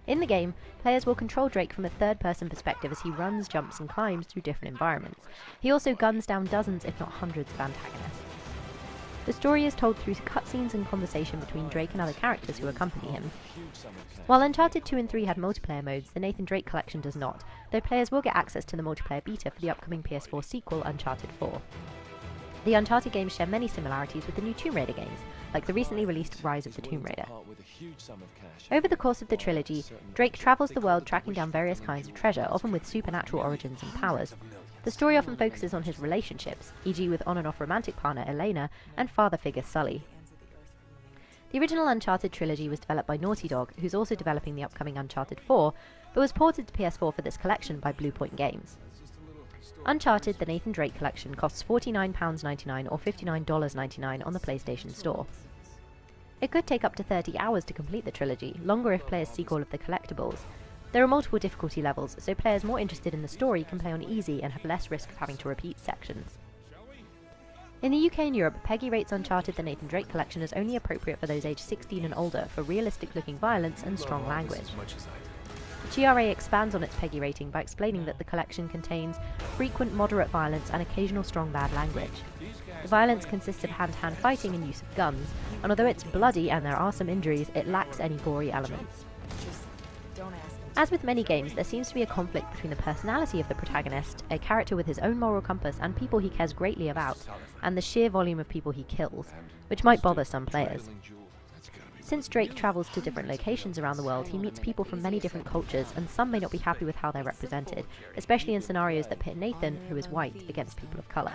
In the game, players will control Drake from a third-person perspective as he runs, jumps and climbs through different environments. He also guns down dozens, if not hundreds, of antagonists. The story is told through cutscenes and conversation between Drake and other characters who accompany him. While Uncharted 2 and 3 had multiplayer modes, the Nathan Drake collection does not, though players will get access to the multiplayer beta for the upcoming PS4 sequel, Uncharted 4. The Uncharted games share many similarities with the new Tomb Raider games, like the recently released Rise of the Tomb Raider. Over the course of the trilogy, Drake travels the world tracking down various kinds of treasure, often with supernatural origins and powers. The story often focuses on his relationships, e.g. with on and off romantic partner Elena and father figure Sully. The original Uncharted trilogy was developed by Naughty Dog, who's also developing the upcoming Uncharted 4, but was ported to PS4 for this collection by Bluepoint Games. Uncharted, the Nathan Drake collection, costs £49.99 or $59.99 on the PlayStation Store. It could take up to 30 hours to complete the trilogy, longer if players seek all of the collectibles. There are multiple difficulty levels, so players more interested in the story can play on easy and have less risk of having to repeat sections. In the UK and Europe, PEGI rates Uncharted the Nathan Drake collection as only appropriate for those aged 16 and older for realistic-looking violence and strong language. The GRA expands on its PEGI rating by explaining that the collection contains frequent moderate violence and occasional strong bad language. The violence consists of hand-to-hand fighting and use of guns, and although it's bloody and there are some injuries, it lacks any gory elements. As with many games, there seems to be a conflict between the personality of the protagonist, a character with his own moral compass and people he cares greatly about, and the sheer volume of people he kills, which might bother some players. Since Drake travels to different locations around the world, he meets people from many different cultures, and some may not be happy with how they're represented, especially in scenarios that pit Nathan, who is white, against people of colour.